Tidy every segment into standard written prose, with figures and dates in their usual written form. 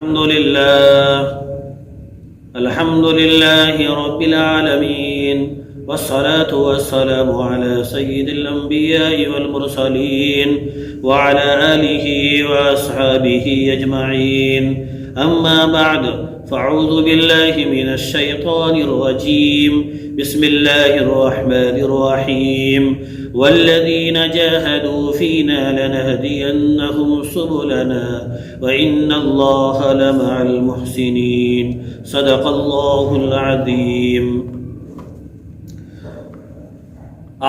الحمد لله رب العالمين، والصلاة والسلام على سيد الأنبياء والمرسلين وعلى آله وأصحابه أجمعين. أما بعد، فأعوذ بالله من الشيطان الرجيم. بسم الله الرحمن الرحيم. والذين جاهدوا فينا لنهدينهم سبلنا وإن الله لمع المحسنين. صدق الله العظيم.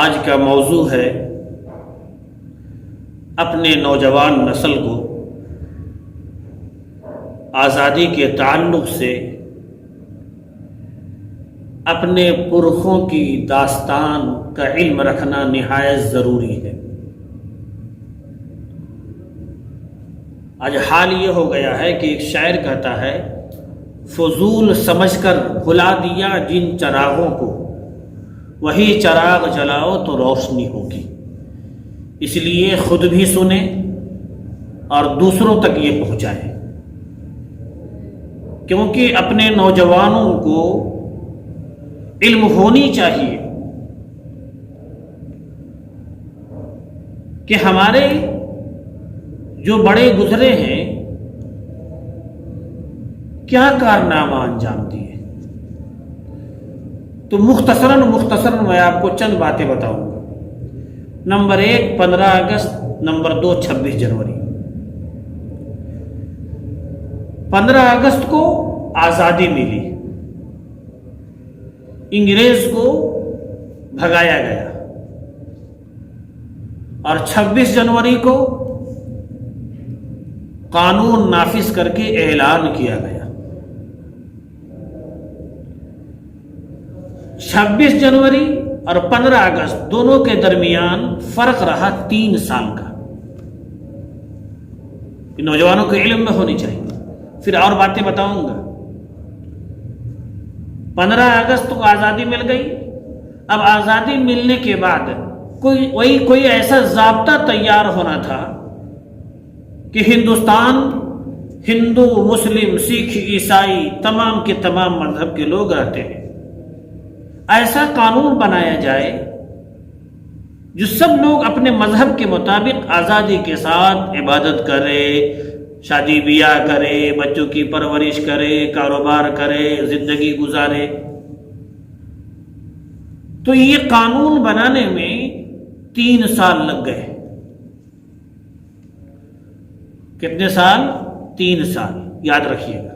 آج کا موضوع ہے اپنے نوجوان نسل کو آزادی کے تعلق سے اپنے پرخوں کی داستان کا علم رکھنا نہایت ضروری ہے. آج حال یہ ہو گیا ہے کہ ایک شاعر کہتا ہے، فضول سمجھ کر بھلا دیا جن چراغوں کو، وہی چراغ جلاؤ تو روشنی ہوگی. اس لیے خود بھی سنیں اور دوسروں تک یہ پہنچائیں، کیونکہ اپنے نوجوانوں کو علم ہونی چاہیے کہ ہمارے جو بڑے گزرے ہیں کیا کارنامہ انجام دیے. تو مختصراً میں آپ کو چند باتیں بتاؤں گا. نمبر 1 15 اگست، نمبر 2 26 جنوری. 15 اگست کو آزادی ملی، انگریز کو بھگایا گیا، اور 26 جنوری کو قانون نافذ کر کے اعلان کیا گیا. 26 جنوری اور 15 اگست دونوں کے درمیان فرق رہا 3 سال کا. نوجوانوں کے علم میں ہونی چاہیے. پھر اور باتیں بتاؤں گا. 15 اگست کو آزادی مل گئی. اب آزادی ملنے کے بعد کوئی ایسا ضابطہ تیار ہونا تھا کہ ہندوستان ہندو، مسلم، سکھ، عیسائی تمام کے تمام مذہب کے لوگ رہتے ہیں. ایسا قانون بنایا جائے جو سب لوگ اپنے مذہب کے مطابق آزادی کے ساتھ عبادت کرے، شادی بیاہ کرے، بچوں کی پرورش کرے، کاروبار کرے، زندگی گزارے. تو یہ قانون بنانے میں 3 سال لگ گئے. کتنے سال؟ 3 سال. یاد رکھیے گا.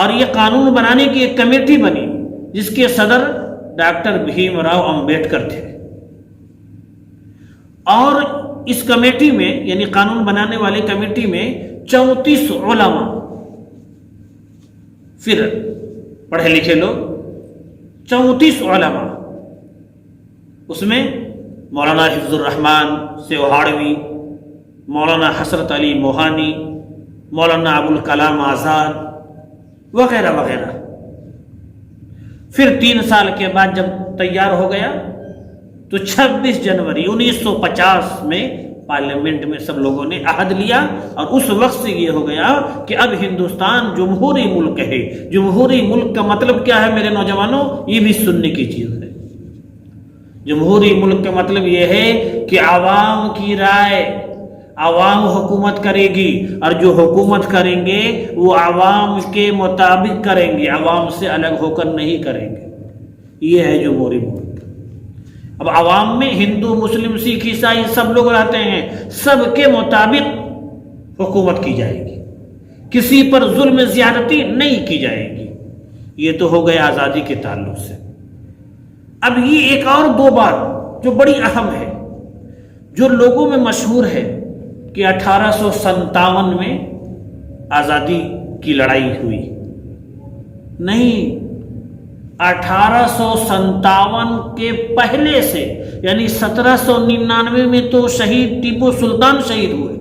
اور یہ قانون بنانے کی ایک کمیٹی بنی جس کے صدر ڈاکٹر بھیم راؤ امبیڈکر تھے. اور اس کمیٹی میں، یعنی قانون بنانے والی کمیٹی میں 34 علماء، پھر پڑھے لکھے لوگ، 34 علماء. اس میں مولانا حفظ الرحمان سیوہاڑوی، مولانا حسرت علی موہانی، مولانا ابوالکلام آزاد وغیرہ وغیرہ. پھر 3 سال کے بعد جب تیار ہو گیا تو 26 جنوری 1950 میں پارلیمنٹ میں سب لوگوں نے عہد لیا. اور اس وقت سے یہ ہو گیا کہ اب ہندوستان جمہوری ملک ہے. جمہوری ملک کا مطلب کیا ہے میرے نوجوانوں؟ یہ بھی سننے کی چیز ہے. جمہوری ملک کا مطلب یہ ہے کہ عوام کی رائے، عوام حکومت کرے گی، اور جو حکومت کریں گے وہ عوام کے مطابق کریں گے، عوام سے الگ ہو کر نہیں کریں گے. یہ ہے جمہوری ملک. اب عوام میں ہندو، مسلم، سکھ، عیسائی سب لوگ رہتے ہیں. سب کے مطابق حکومت کی جائے گی، کسی پر ظلم زیادتی نہیں کی جائے گی. یہ تو ہو گیا آزادی کے تعلق سے. اب یہ ایک اور 2 بات جو بڑی اہم ہے، جو لوگوں میں مشہور ہے کہ 1857 میں آزادی کی لڑائی ہوئی. نہیں، 1857 کے پہلے سے، یعنی 1799 میں تو شہید ٹیپو سلطان شہید ہوئے.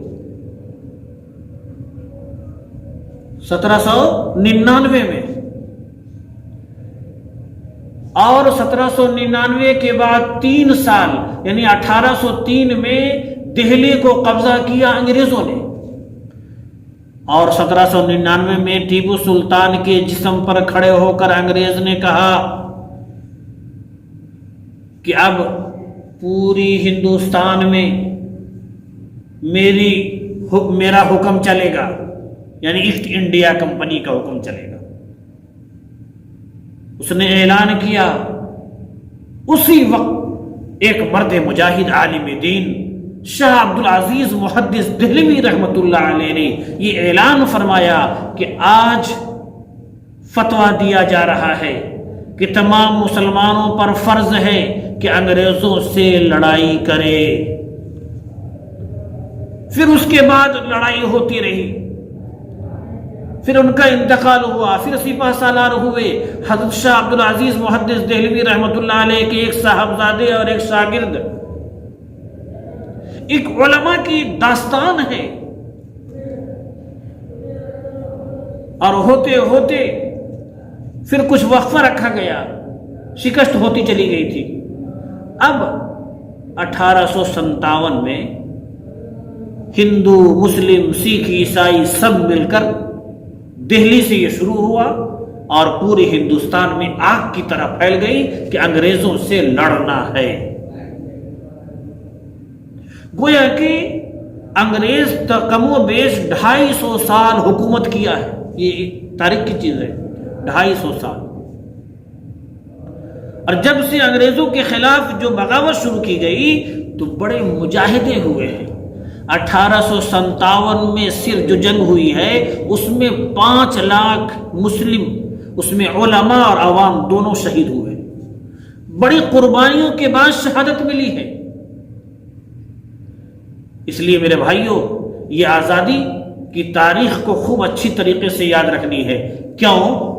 1799 میں، اور 1799 کے بعد 3 سال یعنی 1803 میں دہلی کو قبضہ کیا انگریزوں نے. اور 1799 میں ٹیپو سلطان کے جسم پر کھڑے ہو کر انگریز نے کہا کہ اب پوری ہندوستان میں میرا حکم چلے گا، یعنی ایسٹ انڈیا کمپنی کا حکم چلے گا۔ اس نے اعلان کیا۔ اسی وقت ایک مرد مجاہد عالم دین شاہ عبدالعزیز محدث دہلوی رحمۃ اللہ علیہ نے یہ اعلان فرمایا کہ آج فتویٰ دیا جا رہا ہے کہ تمام مسلمانوں پر فرض ہے کہ انگریزوں سے لڑائی کرے۔ پھر اس کے بعد لڑائی ہوتی رہی، پھر ان کا انتقال ہوا، پھر سپہ سالار ہوئے۔ حضرت شاہ عبدالعزیز محدث دہلوی رحمۃ اللہ علیہ کے ایک صاحبزادے اور ایک شاگرد، ایک علماء کی داستان ہے، اور ہوتے ہوتے پھر کچھ وقفہ رکھا گیا، شکست ہوتی چلی گئی تھی۔ اب 1857 میں ہندو، مسلم، سکھ، عیسائی سب مل کر دہلی سے یہ شروع ہوا اور پورے ہندوستان میں آگ کی طرح پھیل گئی کہ انگریزوں سے لڑنا ہے۔ گویا کہ انگریز کم و بیش 250 سال حکومت کیا ہے، یہ تاریخ کی چیز ہے، 250 سال۔ اور جب سے انگریزوں کے خلاف جو بغاوت شروع کی گئی تو بڑے مجاہدے ہوئے ہیں۔ 1857 میں صرف جو جنگ ہوئی ہے اس میں 5 لاکھ مسلم، اس میں علماء اور عوام دونوں شہید ہوئے، بڑی قربانیوں کے بعد شہادت ملی ہے۔ اس لیے میرے بھائیوں، یہ آزادی کی تاریخ کو خوب اچھی طریقے سے یاد رکھنی ہے۔ کیوں؟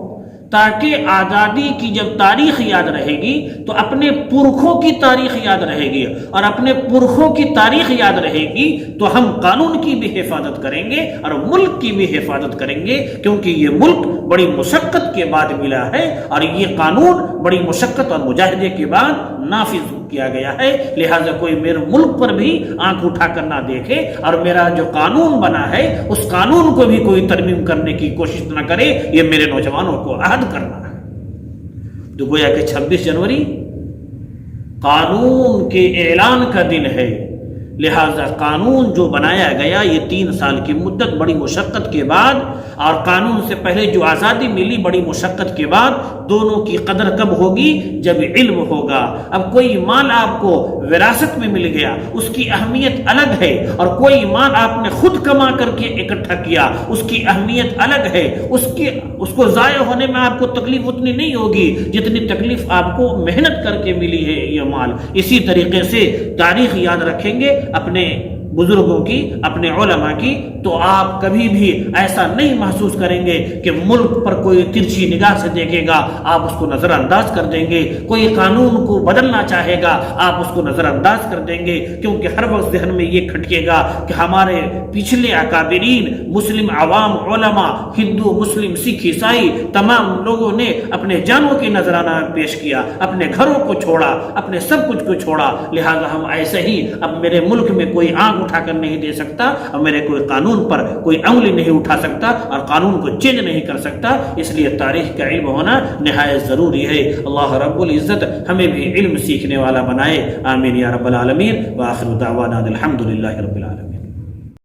تاکہ آزادی کی جب تاریخ یاد رہے گی تو اپنے پرکھوں کی تاریخ یاد رہے گی، اور اپنے پرکھوں کی تاریخ یاد رہے گی تو ہم قانون کی بھی حفاظت کریں گے اور ملک کی بھی حفاظت کریں گے، کیونکہ یہ ملک بڑی مشقت کے بعد ملا ہے اور یہ قانون بڑی مشقت اور مجاہدے کے بعد نافذ کیا گیا ہے۔ لہٰذا کوئی میرے ملک پر بھی آنکھ اٹھا کر نہ دیکھے اور میرا جو قانون بنا ہے اس قانون کو بھی کوئی ترمیم کرنے کی کوشش نہ کرے، یہ میرے نوجوانوں کو عہد کرنا ہے۔ تو گویا کہ 26 جنوری قانون کے اعلان کا دن ہے، لہذا قانون جو بنایا گیا یہ 3 سال کی مدت بڑی مشقت کے بعد، اور قانون سے پہلے جو آزادی ملی بڑی مشقت کے بعد، دونوں کی قدر کب ہوگی؟ جب علم ہوگا۔ اب کوئی مال آپ کو وراثت میں مل گیا، اس کی اہمیت الگ ہے، اور کوئی مال آپ نے خود کما کر کے اکٹھا کیا، اس کی اہمیت الگ ہے، اس کو ضائع ہونے میں آپ کو تکلیف اتنی نہیں ہوگی جتنی تکلیف آپ کو محنت کر کے ملی ہے یہ مال۔ اسی طریقے سے تاریخ یاد رکھیں گے اپنے بزرگوں کی، اپنے علماء کی، تو آپ کبھی بھی ایسا نہیں محسوس کریں گے کہ ملک پر کوئی ترچھی نگاہ سے دیکھے گا آپ اس کو نظر انداز کر دیں گے، کوئی قانون کو بدلنا چاہے گا آپ اس کو نظر انداز کر دیں گے، کیونکہ ہر وقت ذہن میں یہ کھٹکے گا کہ ہمارے پچھلے اکابرین، مسلم عوام، علماء، ہندو، مسلم، سکھ، عیسائی، تمام لوگوں نے اپنے جانوں کی نذرانہ پیش کیا، اپنے گھروں کو چھوڑا، اپنے سب کچھ کو چھوڑا۔ لہٰذا ہم ایسے ہی اب میرے ملک میں کوئی آنکھ اٹھا کر نہیں دے سکتا اور میرے کوئی قانون پر کوئی انگلی نہیں اٹھا سکتا اور قانون کو چینج نہیں کر سکتا۔ اس لیے تاریخ کا علم ہونا نہایت ضروری ہے۔ اللہ رب العزت ہمیں بھی علم سیکھنے والا بنائے، آمین یا رب العالمین۔ وآخر دعوانا الحمد للہ رب العالمین۔